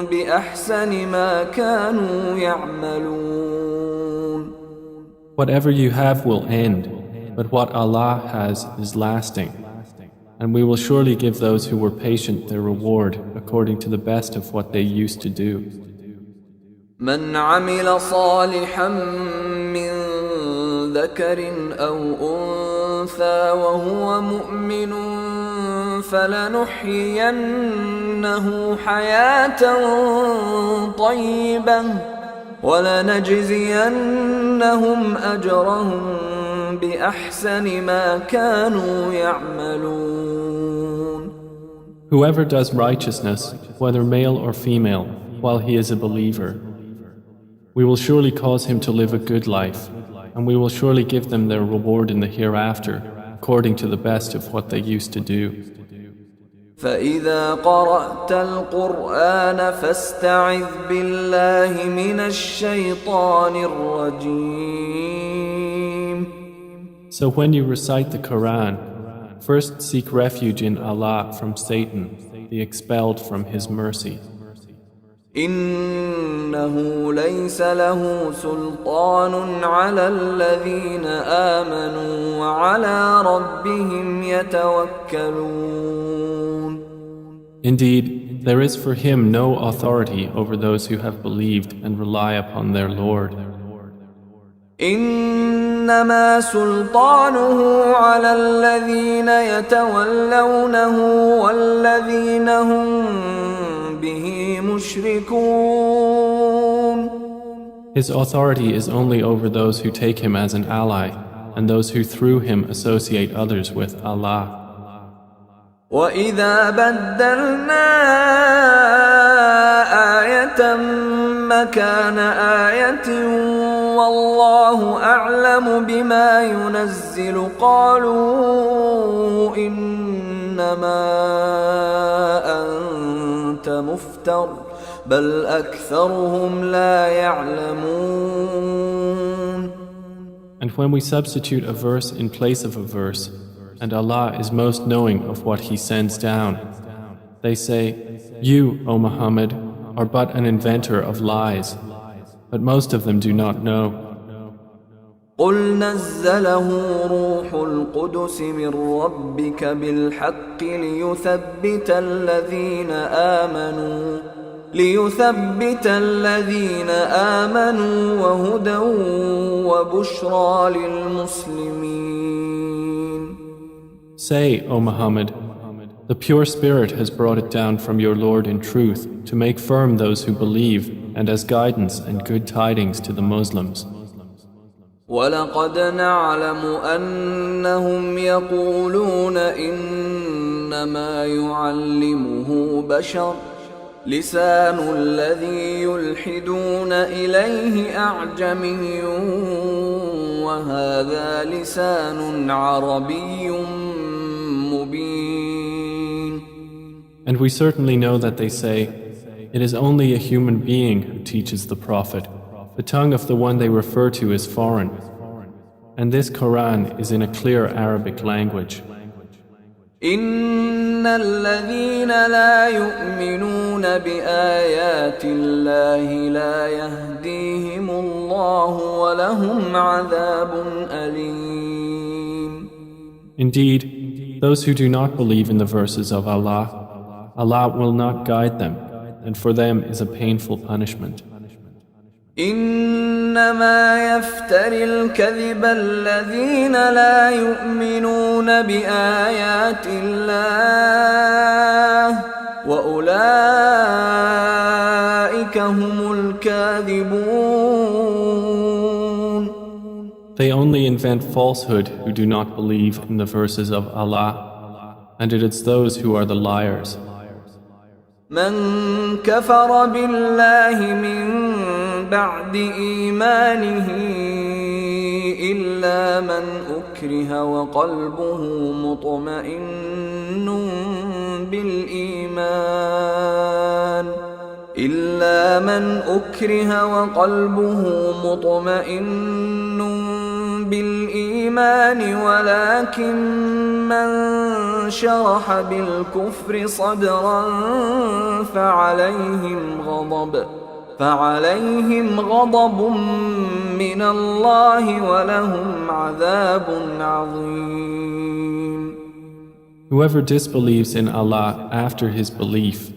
بأحسن ما كانوا يعملون. Whatever you have will end, but what Allah has is lasting. And we will surely give those who were patient their reward according to the best of what they used to do. من عمل صالحا من ذكر أو أنثى وهو مؤمن فلنحيينه حياة طيبة ولنجزينهم أجرهم بأحسن ما كانوا يعملون. Whoever does righteousness, whether male or female, while he is a believer, we will surely cause him to live a good life, and we will surely give them their reward in the hereafter, according to the best of what they used to do. فإذا قرأت القرآن فاستعذ بالله من الشيطان الرجيم. So when you recite the Quran, first seek refuge in Allah from Satan, the expelled from His mercy. إنه ليس له سلطان على الذين آمنوا وعلى ربهم يتوكلون. Indeed, there is for him no authority over those who have believed and rely upon their Lord. إنما سلطانه على الذين يتولونه والذين هم به مشركون. His authority is only over those who take him as an ally and those who through him associate others with Allah. وَإِذَا بَدَّلْنَا آيَةً مَكَانَ آيَةٍ وَاللَّهُ أَعْلَمُ بِمَا يُنَزِّلُ قَالُوا إِنَّمَا أَنْتَ مُفْتَرٍ بَلْ أَكْثَرُهُمْ لَا يَعْلَمُونَ. And when we substitute a verse in place of a verse, and Allah is most knowing of what He sends down, they say, "You, O Muhammad, are but an inventor of lies," but most of them do not know. قُلْ نَزَّلَهُ رُوحُ الْقُدُسِ مِنْ رَبِّكَ بِالْحَقِّ ليثبت الذين آمنوا وهدى وبشرى للمسلمين. Say, O Muhammad, the pure Spirit has brought it down from your Lord in truth to make firm those who believe and as guidance and good tidings to the Muslims. وَلَقَدْ نَعْلَمُ أَنَّهُمْ يَقُولُونَ إِنَّمَا يُعَلِّمُهُ بَشَرٌ لسان الذي يلحدون إليه أعجمي وهذا لسان عربي مبين. And we certainly know that they say, It is only a human being who teaches the Prophet. The tongue of the one they refer to is foreign. And this Quran is in a clear Arabic language. إن الذين لا يؤمنون بآيات الله لا يهديهم الله ولهم عذاب أليم. Indeed, those who do not believe in the verses of Allah, Allah will not guide them, and for them is a painful punishment. إنما يفتري الكذب الذين لا يؤمنون بآيات الله وأولئك هم الكاذبون. They only invent falsehood who do not believe in the verses of Allah, and it is those who are the liars. من كفر بالله من بعد إيمانه إلا من أكره وقلبه مطمئن بالإيمان ولكن من شرح بالكفر صدرا فعليهم غضب من الله ولهم عذاب عظيم. Whoever disbelieves in Allah after his belief,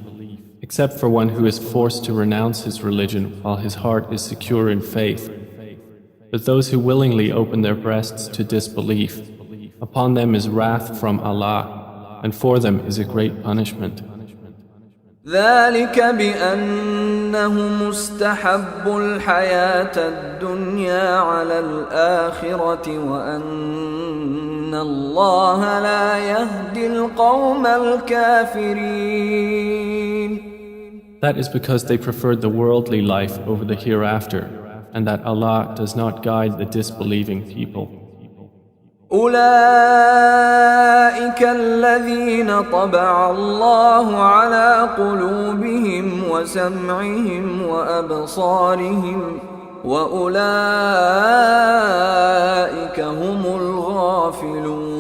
except for one who is forced to renounce his religion while his heart is secure in faith, but those who willingly open their breasts to disbelief, upon them is wrath from Allah, and for them is a great punishment. ذلك بأنهم استحبوا الحياة الدنيا على الآخرة وأن الله لا يهدي القوم الكافرين. That is because they preferred the worldly life over the hereafter, and that Allah does not guide the disbelieving people. أولئك الذين طبع الله على قلوبهم وسمعهم وأبصارهم وأولئك هم الغافلون.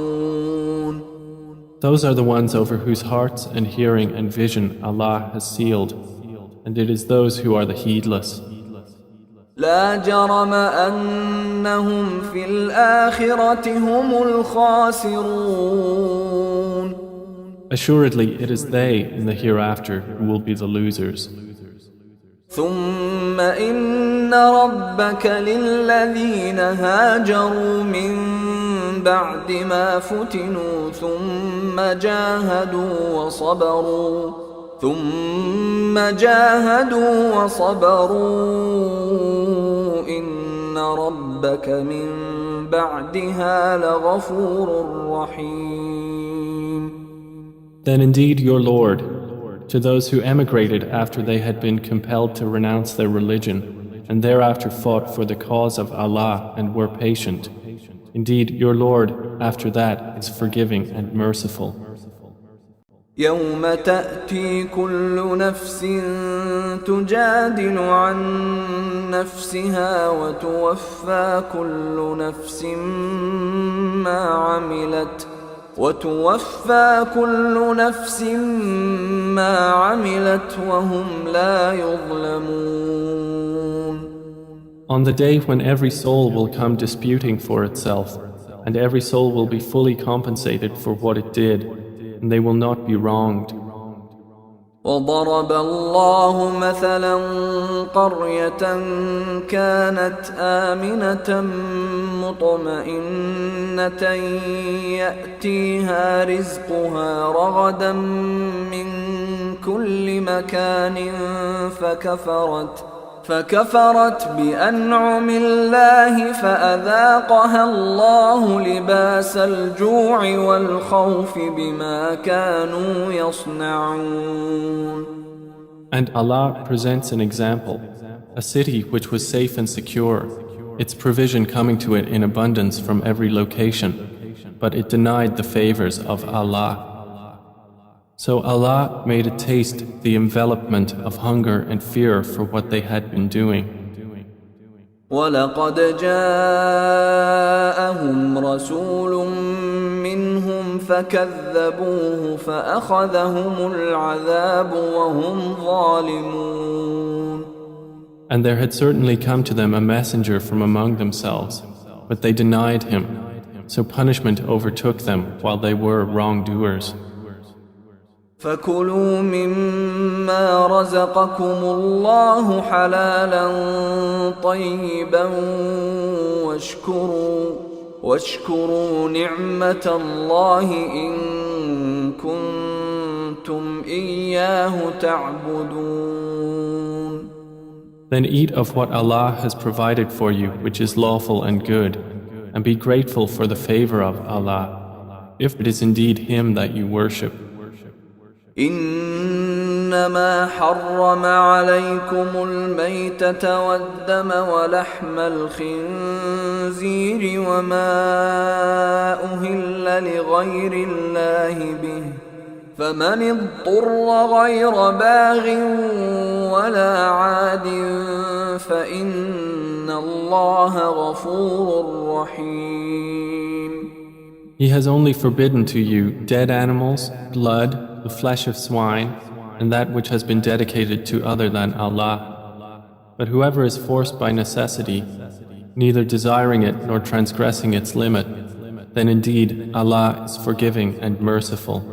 Those are the ones over whose hearts and hearing and vision Allah has sealed, and it is those who are the heedless. لا جرم أنهم في الآخرة هم الخاسرون. Assuredly, it is they in the hereafter who will be the losers. ثم إن ربك للذين هاجروا من بعد ما فتنوا ثم جاهدوا وصبروا إن ربك من بعدها لغفور رحيم. Then indeed your Lord, to those who emigrated after they had been compelled to renounce their religion, and thereafter fought for the cause of Allah and were patient, indeed your Lord after that is forgiving and merciful. يوم تأتي كل نفس تجادل عن نفسها وتوفى كل نفس ما عملت وهم لا يظلمون. On the day when every soul will come disputing for itself, and every soul will be fully compensated for what it did, and they will not be wronged. وضرب الله مثلا قرية كانت آمنة مطمئنة يأتيها رزقها رغدا من كل مكان فكفرت بأنعم الله فأذاقها الله لباس الجوع والخوف بما كانوا يصنعون. And Allah presents an example, a city which was safe and secure, its provision coming to it in abundance from every location, but it denied the favors of Allah. So Allah made it taste the envelopment of hunger and fear for what they had been doing. وَلَقَدْ جَاءَهُمْ رَسُولٌ مِّنْهُمْ فَكَذَّبُوهُ فَأَخَذَهُمُ الْعَذَابُ وَهُمْ ظَالِمُونَ. And there had certainly come to them a messenger from among themselves, but they denied him, so punishment overtook them while they were wrongdoers. فَكُلُوا مِمَّا رَزَقَكُمُ اللَّهُ حَلَالًا طَيِّبًا واشكروا نِعْمَةَ اللَّهِ إِن كُنتُمْ إِيَّاهُ تَعْبُدُونَ. Then eat of what Allah has provided for you, which is lawful and good, and be grateful for the favor of Allah, if it is indeed Him that you worship. إنما حرم عليكم الميتة والدم ولحم الخنزير وما أهل لغير الله به فمن اضطر غير باغ ولا عاد فإن الله غفور رحيم. He has only forbidden to you dead animals, blood, the flesh of swine, and that which has been dedicated to other than Allah. But whoever is forced by necessity, neither desiring it nor transgressing its limit, then indeed Allah is forgiving and merciful.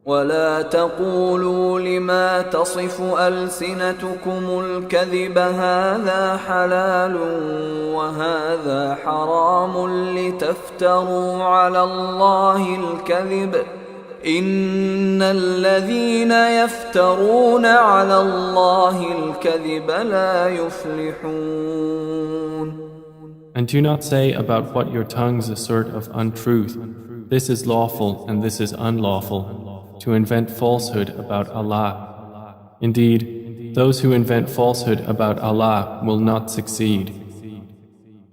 ولا تقولوا لما تصف ألسنتكم الكذب هذا حلال وهذا حرام لتفتروا على الله الكذب إن الذين يفترون على الله الكذب لا يفلحون. And do not say about what your tongues assert of untruth, this is lawful and this is unlawful, to invent falsehood about Allah. Indeed, those who invent falsehood about Allah will not succeed.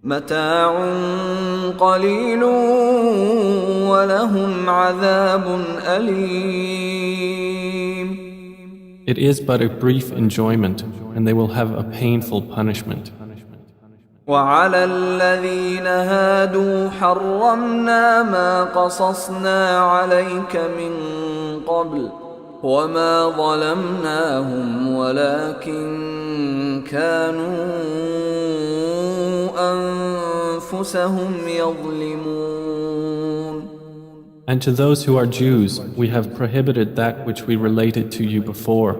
متاع قليل ولهم عذاب أليم. It is but a brief enjoyment, and they will have a painful punishment. وعلى الذين هادوا حرمنا ما قصصنا عليك من قبل وما ظلمناهم ولكن كانوا أنفسهم يظلمون. And to those who are Jews, we have prohibited that which we related to you before,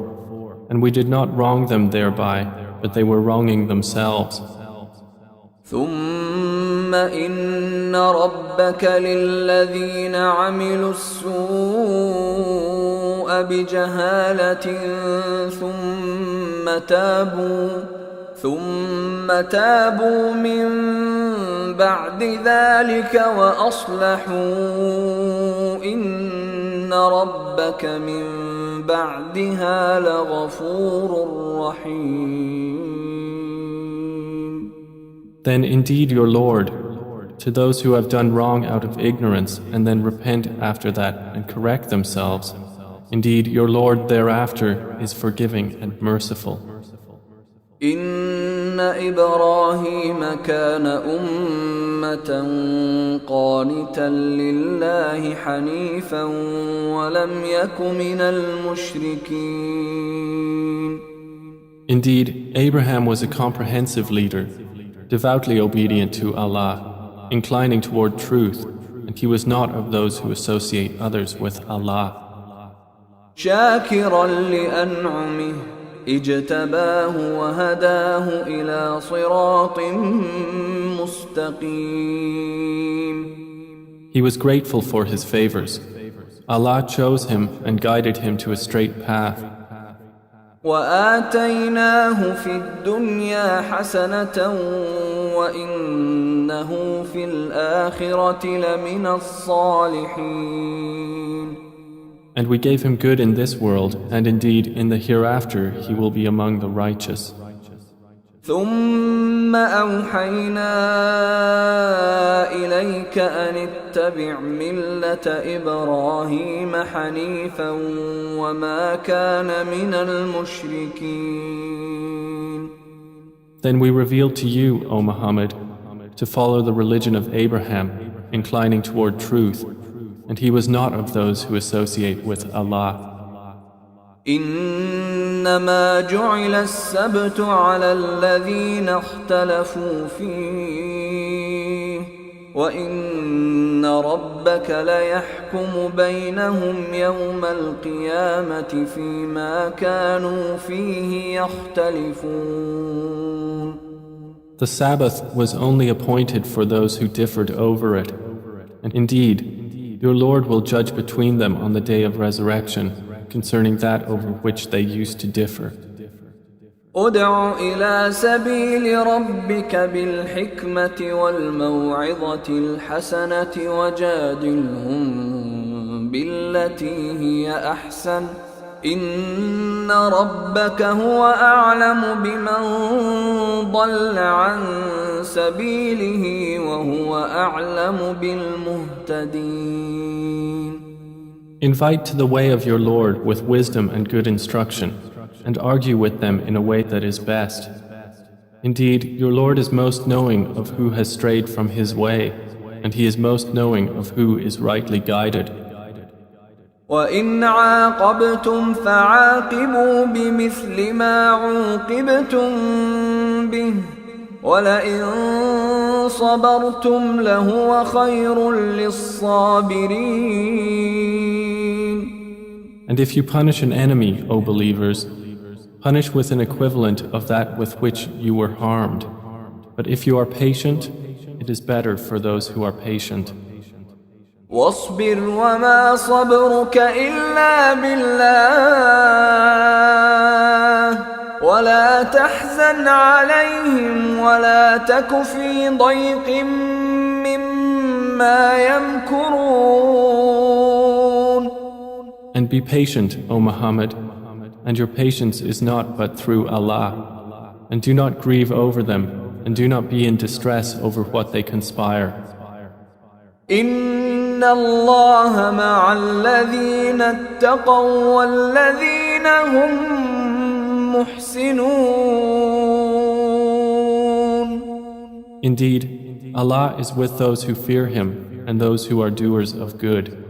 and we did not wrong them thereby, but they were wronging themselves. ثم إن ربك للذين عملوا السوء بجهالة ثم تابوا من بعد ذلك وأصلحوا إن ربك من بعدها لغفور رحيم. Then indeed your Lord, to those who have done wrong out of ignorance and then repent after that and correct themselves, indeed your Lord thereafter is forgiving and merciful. إن إبراهيم كان أمة قانتا لله حنيفا ولم يك من المشركين. Indeed, Abraham was a comprehensive leader, devoutly obedient to Allah, inclining toward truth, and he was not of those who associate others with Allah. شاكرا لأنعمه اجتباه وهداه إلى صراط مستقيم. He was grateful for his favors. Allah chose him and guided him to a straight path. وآتيناه في الدنيا حسنة وإنه في الآخرة لمن الصالحين. And we gave him good in this world, and indeed in the hereafter he will be among the righteous. ثم أوحينا إليك أن اتبع ملة إبراهيم حنيفا وما كان من المشركين. Then we revealed to you, O Muhammad, to follow the religion of Abraham, inclining toward truth, and he was not of those who associate with Allah. إنما جعل السبت على الذين اختلفوا فيه وإن ربك ليحكم بينهم يوم القيامة فيما كانوا فيه يختلفون. The Sabbath was only appointed for those who differed over it, and indeed, your Lord will judge between them on the day of resurrection concerning that over which they used to differ. ادع إلى سبيل ربك بالحكمة والموعظة الحسنة وجادلهم بالتي هي أحسن إن ربك هو أعلم بمن ضل عن سبيله وهو أعلم بالمهتدين. Invite to the way of your Lord with wisdom and good instruction, and argue with them in a way that is best. Indeed, your Lord is most knowing of who has strayed from his way, and he is most knowing of who is rightly guided. وَإِنْ عَاقَبْتُمْ فَعَاقِبُوا بِمِثْلِ مَا عُوقِبْتُمْ بِهِ وَلَئِنْ صَبَرْتُمْ لَهُوَ خَيْرٌ لِلصَّابِرِينَ. And if you punish an enemy, O believers, punish with an equivalent of that with which you were harmed. But if you are patient, it is better for those who are patient. واصبر وما صبرك إلا بالله ولا تحزن عليهم ولا تك في ضيق مما يمكرون. And be patient, O Muhammad, and your patience is not but through Allah. And do not grieve over them, and do not be in distress over what they conspire. إن الله مع الذين اتقوا والذين هم محسنون. Indeed, Allah is with those who fear Him and those who are doers of good.